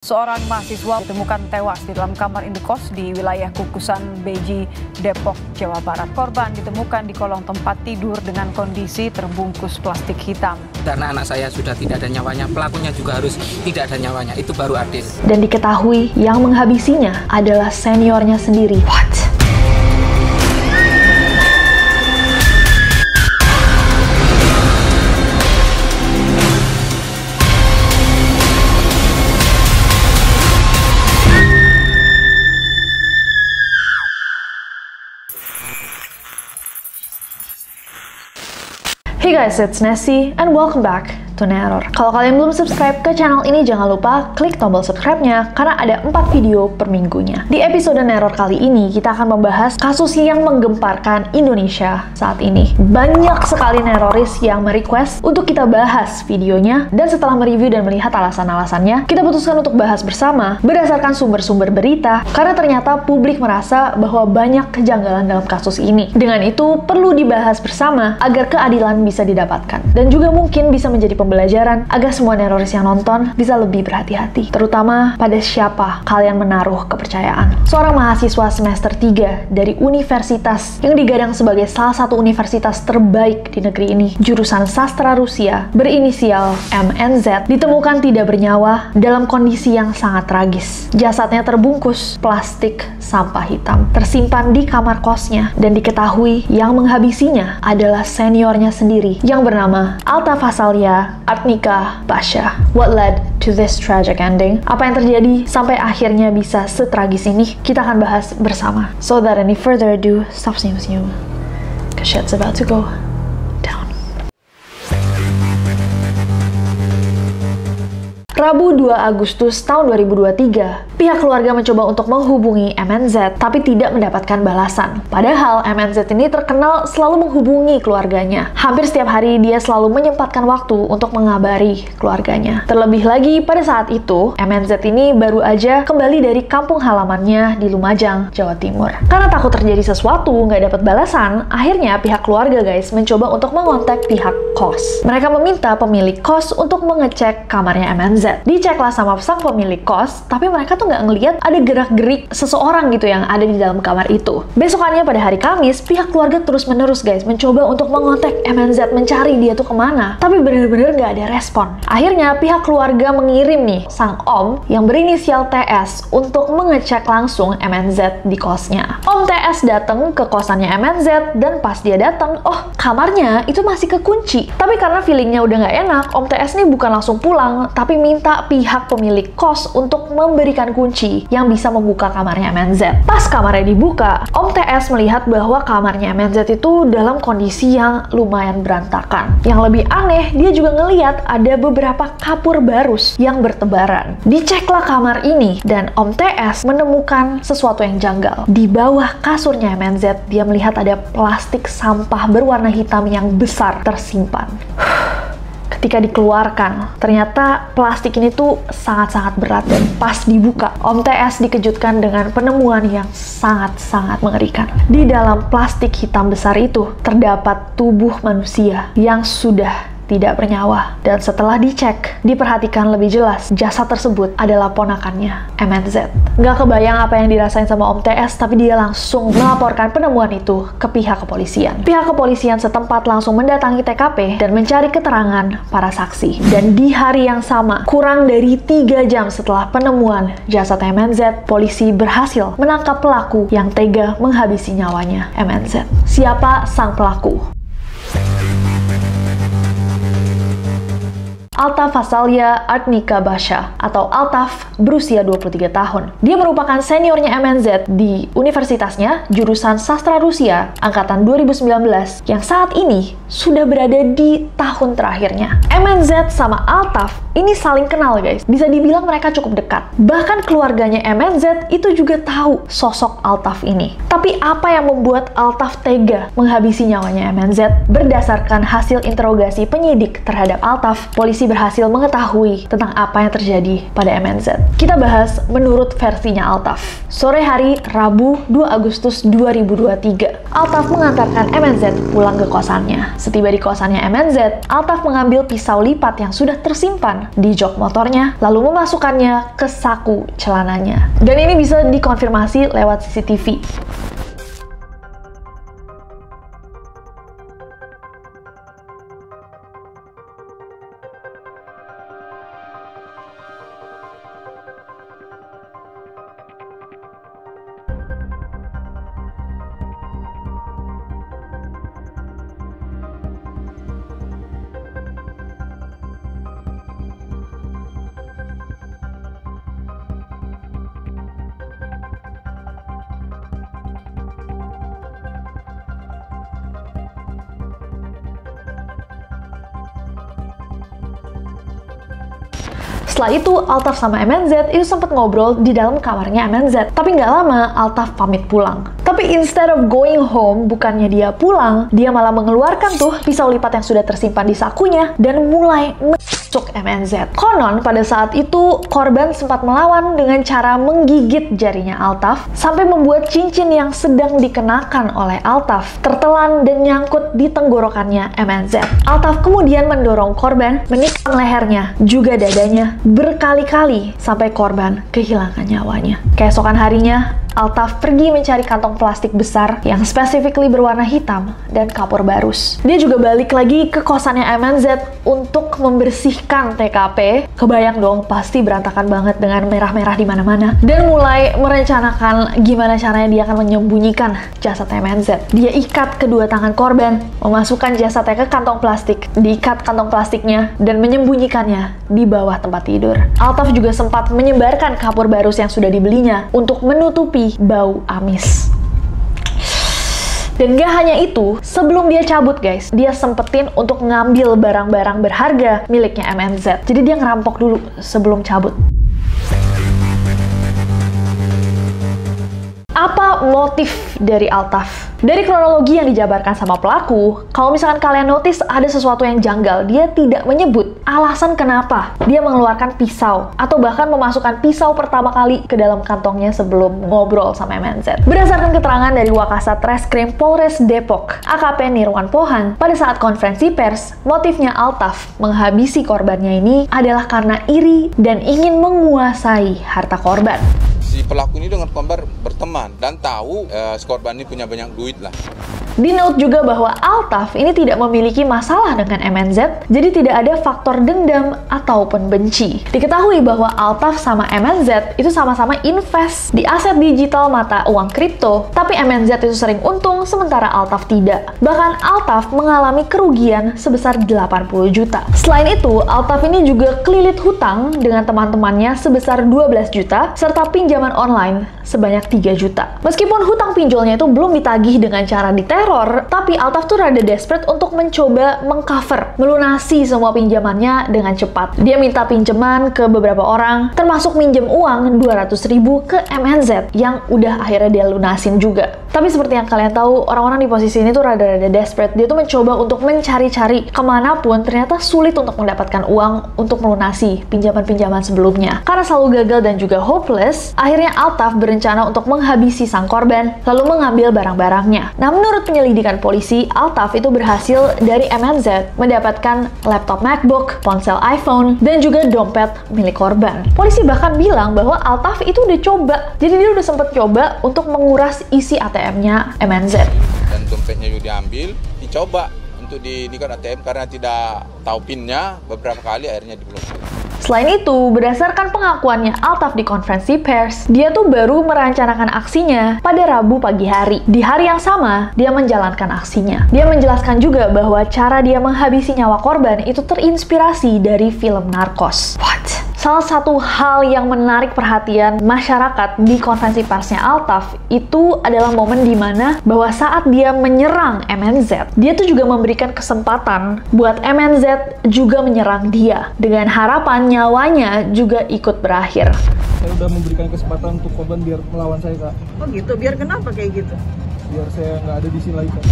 Seorang mahasiswa ditemukan tewas di dalam kamar indekos di wilayah Kukusan, Beji, Depok, Jawa Barat. Korban ditemukan di kolong tempat tidur dengan kondisi terbungkus plastik hitam. Karena anak saya sudah tidak ada nyawanya, pelakunya juga harus tidak ada nyawanya. Itu baru adil. Dan diketahui yang menghabisinya adalah seniornya sendiri. What? Hey guys, it's Nessie and welcome back to Neror. Kalau kalian belum subscribe ke channel ini, jangan lupa klik tombol subscribe-nya karena ada 4 video per minggunya. Di episode Neror kali ini, kita akan membahas kasus yang menggemparkan Indonesia saat ini. Banyak sekali neroris yang merequest untuk kita bahas videonya, dan setelah mereview dan melihat alasan-alasannya, kita putuskan untuk bahas bersama berdasarkan sumber-sumber berita, karena ternyata publik merasa bahwa banyak kejanggalan dalam kasus ini. Dengan itu, perlu dibahas bersama agar keadilan bisa didapatkan. Dan juga mungkin bisa menjadi pembelajaran agar semua neroris yang nonton bisa lebih berhati-hati. Terutama pada siapa kalian menaruh kepercayaan. Seorang mahasiswa semester 3 dari universitas yang digadang sebagai salah satu universitas terbaik di negeri ini, jurusan sastra Rusia, berinisial MNZ, ditemukan tidak bernyawa dalam kondisi yang sangat tragis. Jasadnya terbungkus plastik sampah hitam, tersimpan di kamar kosnya, dan diketahui yang menghabisinya adalah seniornya sendiri yang bernama Alta Fasalia Artnika Basha. What led to this tragic ending? Apa yang terjadi sampai akhirnya bisa setragis ini? Kita akan bahas bersama. So without any further ado, stop senyum-senyum, cause shit's about to go down. Rabu 2 Agustus tahun 2023, pihak keluarga mencoba untuk menghubungi MNZ, tapi tidak mendapatkan balasan. Padahal MNZ ini terkenal selalu menghubungi keluarganya. Hampir setiap hari dia selalu menyempatkan waktu untuk mengabari keluarganya. Terlebih lagi pada saat itu, MNZ ini baru aja kembali dari kampung halamannya di Lumajang, Jawa Timur. Karena takut terjadi sesuatu, nggak dapat balasan, akhirnya pihak keluarga mencoba untuk mengontak pihak kos. Mereka meminta pemilik kos untuk mengecek kamarnya MNZ. Diceklah sama sang pemilik kos, tapi mereka tuh nggak ngelihat ada gerak-gerik seseorang gitu yang ada di dalam kamar itu. Besokannya pada hari Kamis, pihak keluarga terus-menerus mencoba untuk mengontak MNZ, mencari dia tuh kemana, tapi bener-bener nggak ada respon. Akhirnya pihak keluarga mengirim nih sang om yang berinisial TS untuk mengecek langsung MNZ di kosnya. Om TS datang ke kosannya MNZ, dan pas dia datang, oh kamarnya itu masih kekunci. Tapi karena feelingnya udah nggak enak, Om TS nih bukan langsung pulang, tapi minta pihak pemilik kos untuk memberikan kunci yang bisa membuka kamarnya MNZ. Pas kamarnya dibuka, Om TS melihat bahwa kamarnya MNZ itu dalam kondisi yang lumayan berantakan. Yang lebih aneh, dia juga ngelihat ada beberapa kapur barus yang bertebaran. Diceklah kamar ini, dan Om TS menemukan sesuatu yang janggal. Di bawah kasurnya MNZ, dia melihat ada plastik sampah berwarna hitam yang besar tersimpan. Ketika dikeluarkan, ternyata plastik ini tuh sangat-sangat berat, dan pas dibuka, Om TS dikejutkan dengan penemuan yang sangat-sangat mengerikan. Di dalam plastik hitam besar itu, terdapat tubuh manusia yang sudah tidak bernyawa. Dan setelah dicek, diperhatikan lebih jelas, jasad tersebut adalah ponakannya, MNZ. Nggak kebayang apa yang dirasain sama Om TS, tapi dia langsung melaporkan penemuan itu ke pihak kepolisian. Pihak kepolisian setempat langsung mendatangi TKP dan mencari keterangan para saksi. Dan di hari yang sama, kurang dari 3 jam setelah penemuan jasad MNZ, polisi berhasil menangkap pelaku yang tega menghabisi nyawanya MNZ. Siapa sang pelaku? Alta Fasalia Artnika Basha atau Altaf berusia 23 tahun. Dia merupakan seniornya MNZ di universitasnya, jurusan sastra Rusia, angkatan 2019, yang saat ini sudah berada di tahun terakhirnya. MNZ sama Altaf ini saling kenal bisa dibilang mereka cukup dekat. Bahkan keluarganya MNZ itu juga tahu sosok Altaf ini. Tapi apa yang membuat Altaf tega menghabisi nyawanya MNZ? Berdasarkan hasil interogasi penyidik terhadap Altaf, polisi berhasil mengetahui tentang apa yang terjadi pada MNZ. Kita bahas menurut versinya Altaf. Sore hari Rabu 2 Agustus 2023, Altaf mengantarkan MNZ pulang ke kosannya. Setiba di kosannya MNZ, Altaf mengambil pisau lipat yang sudah tersimpan di jok motornya, lalu memasukkannya ke saku celananya. Dan ini bisa dikonfirmasi lewat CCTV. Setelah itu, Altaf sama MNZ itu sempat ngobrol di dalam kamarnya MNZ. Tapi nggak lama, Altaf pamit pulang. Tapi instead of going home, bukannya dia pulang, dia malah mengeluarkan tuh pisau lipat yang sudah tersimpan di sakunya dan mulai menusuk MNZ. Konon, pada saat itu, korban sempat melawan dengan cara menggigit jarinya Altaf sampai membuat cincin yang sedang dikenakan oleh Altaf tertelan dan nyangkut di tenggorokannya MNZ. Altaf kemudian mendorong korban, menikam lehernya, juga dadanya, berkali-kali sampai korban kehilangan nyawanya. Keesokan harinya, Altaf pergi mencari kantong plastik besar yang specifically berwarna hitam dan kapur barus. Dia juga balik lagi ke kosannya MNZ untuk membersihkan TKP. Kebayang dong, pasti berantakan banget dengan merah-merah di mana-mana. Dan mulai merencanakan gimana caranya dia akan menyembunyikan jasad MNZ. Dia ikat kedua tangan korban, memasukkan jasadnya ke kantong plastik, diikat kantong plastiknya, dan menyembunyikannya di bawah tempat tidur. Altaf juga sempat menyebarkan kapur barus yang sudah dibelinya untuk menutupi bau amis. Dan gak hanya itu, sebelum dia cabut guys, dia sempetin untuk ngambil barang-barang berharga miliknya MNZ. Jadi dia ngerampok dulu sebelum cabut. Apa motif dari Altaf? Dari kronologi yang dijabarkan sama pelaku, kalau misalkan kalian notice ada sesuatu yang janggal, dia tidak menyebut alasan kenapa dia mengeluarkan pisau atau bahkan memasukkan pisau pertama kali ke dalam kantongnya sebelum ngobrol sama MNZ. Berdasarkan keterangan dari Wakasat Reskrim Polres Depok, AKP Nirwan Pohan, pada saat konferensi pers, motifnya Altaf menghabisi korbannya ini adalah karena iri dan ingin menguasai harta korban. Si pelaku ini dengan korban berteman dan tahu si korban ini punya banyak duit lah. Di-note juga bahwa Altaf ini tidak memiliki masalah dengan MNZ, jadi tidak ada faktor dendam ataupun benci. Diketahui bahwa Altaf sama MNZ itu sama-sama invest di aset digital mata uang kripto, tapi MNZ itu sering untung sementara Altaf tidak. Bahkan Altaf mengalami kerugian sebesar 80 juta. Selain itu, Altaf ini juga kelilit hutang dengan teman-temannya sebesar 12 juta, serta pinjaman online sebanyak 3 juta. Meskipun hutang pinjolnya itu belum ditagih dengan cara diteror, tapi Altaf tuh rada desperate untuk mencoba mengcover, melunasi semua pinjamannya dengan cepat. Dia minta pinjaman ke beberapa orang, termasuk minjem uang 200.000 ke MNZ yang udah akhirnya dia lunasin juga. Tapi seperti yang kalian tahu, orang-orang di posisi ini tuh rada-rada desperate. Dia tuh mencoba untuk mencari-cari kemanapun, ternyata sulit untuk mendapatkan uang untuk melunasi pinjaman-pinjaman sebelumnya. Karena selalu gagal dan juga hopeless, akhirnya Altaf berencana untuk menghabisi sang korban, lalu mengambil barang-barangnya. Nah, menurut penyelidikan polisi, Altaf itu berhasil dari MNZ mendapatkan laptop MacBook, ponsel iPhone, dan juga dompet milik korban. Polisi bahkan bilang bahwa Altaf itu udah coba, jadi dia udah sempat coba untuk menguras isi ATM-nya MNZ. Dan dompetnya juga diambil, dicoba untuk dinikah ATM karena tidak tahu PIN-nya, beberapa kali akhirnya diblokir. Selain itu, berdasarkan pengakuannya Altaf di konferensi pers, dia tuh baru merencanakan aksinya pada Rabu pagi hari. Di hari yang sama, dia menjalankan aksinya. Dia menjelaskan juga bahwa cara dia menghabisi nyawa korban itu terinspirasi dari film Narcos. What? Salah satu hal yang menarik perhatian masyarakat di konferensi persnya Altaf itu adalah momen dimana bahwa saat dia menyerang MNZ, dia tuh juga memberikan kesempatan buat MNZ juga menyerang dia dengan harapan nyawanya juga ikut berakhir. Saya udah memberikan kesempatan untuk korban biar melawan saya, Kak. Oh gitu, biar kenapa kayak gitu? biar saya nggak ada di sini lagi Kak.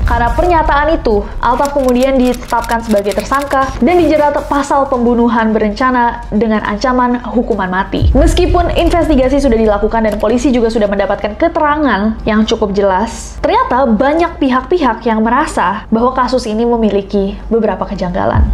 Karena pernyataan itu, Altaf kemudian ditetapkan sebagai tersangka dan dijerat pasal pembunuhan berencana dengan ancaman hukuman mati. Meskipun investigasi sudah dilakukan dan polisi juga sudah mendapatkan keterangan yang cukup jelas, ternyata banyak pihak-pihak yang merasa bahwa kasus ini memiliki beberapa kejanggalan.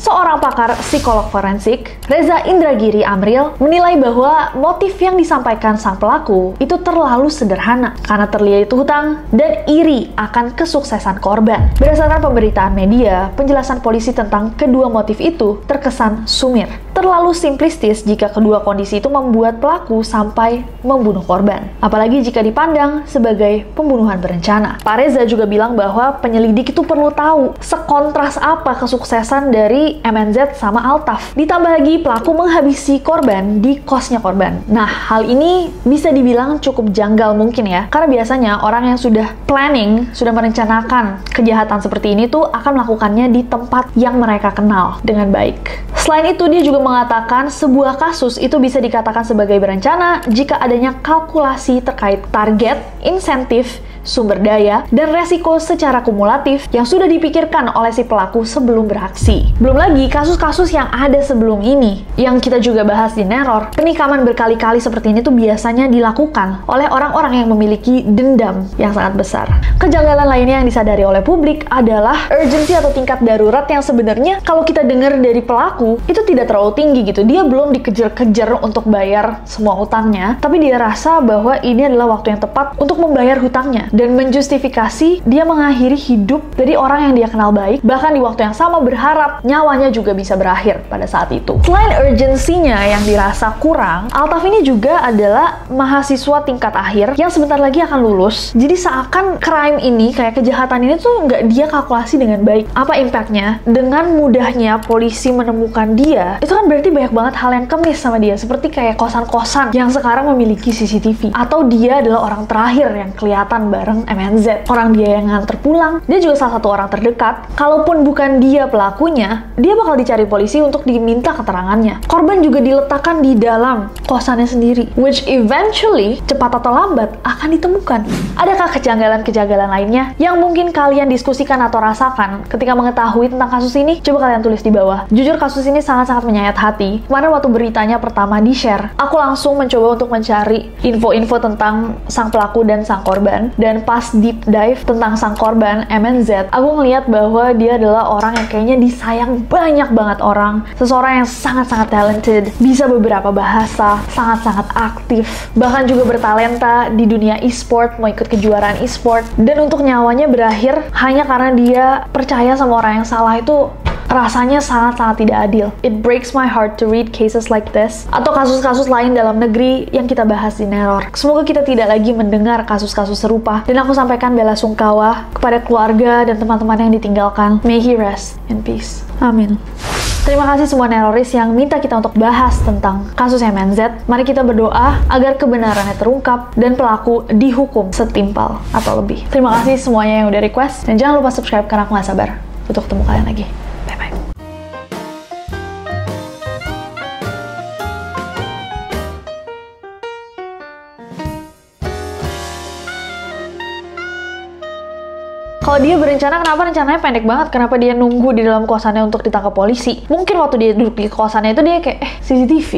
Seorang pakar psikolog forensik, Reza Indragiri Amril, menilai bahwa motif yang disampaikan sang pelaku itu terlalu sederhana karena terlilit hutang dan iri akan kesuksesan korban. Berdasarkan pemberitaan media, penjelasan polisi tentang kedua motif itu terkesan sumir. Terlalu simplistis jika kedua kondisi itu membuat pelaku sampai membunuh korban. Apalagi jika dipandang sebagai pembunuhan berencana. Pak Reza juga bilang bahwa penyelidik itu perlu tahu sekontras apa kesuksesan dari MNZ sama Altaf. Ditambah lagi pelaku menghabisi korban di kosnya korban. Nah, hal ini bisa dibilang cukup janggal mungkin ya. Karena biasanya orang yang sudah planning, sudah merencanakan kejahatan seperti ini tuh akan melakukannya di tempat yang mereka kenal dengan baik. Selain itu, dia juga mengatakan sebuah kasus itu bisa dikatakan sebagai berencana jika adanya kalkulasi terkait target, insentif, sumber daya, dan resiko secara kumulatif yang sudah dipikirkan oleh si pelaku sebelum beraksi. Belum lagi kasus-kasus yang ada sebelum ini, yang kita juga bahas di Neror. Penikaman berkali-kali seperti ini tuh biasanya dilakukan oleh orang-orang yang memiliki dendam yang sangat besar. Kejanggalan lainnya yang disadari oleh publik adalah urgency atau tingkat darurat yang sebenarnya kalau kita dengar dari pelaku, itu tidak terlalu tinggi gitu. Dia belum dikejar-kejar untuk bayar semua utangnya, tapi dia rasa bahwa ini adalah waktu yang tepat untuk membayar hutangnya. Dan menjustifikasi dia mengakhiri hidup dari orang yang dia kenal baik, bahkan di waktu yang sama berharap nyawanya juga bisa berakhir pada saat itu. Selain urgensinya yang dirasa kurang, Altaf ini juga adalah mahasiswa tingkat akhir yang sebentar lagi akan lulus. Jadi seakan crime ini, kayak kejahatan ini tuh nggak dia kalkulasi dengan baik. Apa impactnya? Dengan mudahnya polisi menemukan dia, itu kan berarti banyak banget hal yang kemis sama dia, seperti kayak kosan-kosan yang sekarang memiliki CCTV, atau dia adalah orang terakhir yang kelihatan bareng MNZ, orang dia yang nganter pulang. Dia juga salah satu orang terdekat. Kalaupun bukan dia pelakunya, dia bakal dicari polisi untuk diminta keterangannya. Korban juga diletakkan di dalam kosannya sendiri, which eventually, cepat atau lambat, akan ditemukan. Adakah kejanggalan-kejanggalan lainnya yang mungkin kalian diskusikan atau rasakan ketika mengetahui tentang kasus ini? Coba kalian tulis di bawah. Jujur, kasus ini sangat-sangat menyayat hati. Kemarin waktu beritanya pertama di-share, aku langsung mencoba untuk mencari info-info tentang sang pelaku dan sang korban. Dan pas deep dive tentang sang korban, MNZ, aku ngeliat bahwa dia adalah orang yang kayaknya disayang banyak banget orang. Seseorang yang sangat-sangat talented, bisa beberapa bahasa, sangat-sangat aktif, bahkan juga bertalenta di dunia e-sport, mau ikut kejuaraan e-sport. Dan untuk nyawanya berakhir hanya karena dia percaya sama orang yang salah, itu rasanya sangat-sangat tidak adil. It breaks my heart to read cases like this, atau kasus-kasus lain dalam negeri yang kita bahas di Neror. Semoga kita tidak lagi mendengar kasus-kasus serupa, dan aku sampaikan bela sungkawa kepada keluarga dan teman-teman yang ditinggalkan. May he rest in peace. Amin. Terima kasih semua Neroris yang minta kita untuk bahas tentang kasus MNZ. Mari kita berdoa agar kebenarannya terungkap dan pelaku dihukum setimpal atau lebih. Terima kasih semuanya yang udah request, dan jangan lupa subscribe karena aku gak sabar untuk ketemu kalian lagi. Bye-bye. Kalau dia berencana, kenapa rencananya pendek banget? Kenapa dia nunggu di dalam kosannya untuk ditangkap polisi? Mungkin waktu dia duduk di kosannya itu dia kayak, CCTV.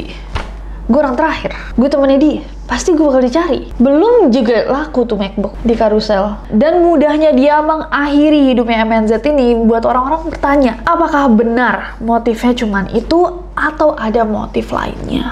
Gue orang terakhir. Gue temennya dia. Pasti gue bakal dicari. Belum juga laku tuh MacBook di Carousel. Dan mudahnya dia mengakhiri hidupnya MNZ ini buat orang-orang bertanya, apakah benar motifnya cuman itu atau ada motif lainnya?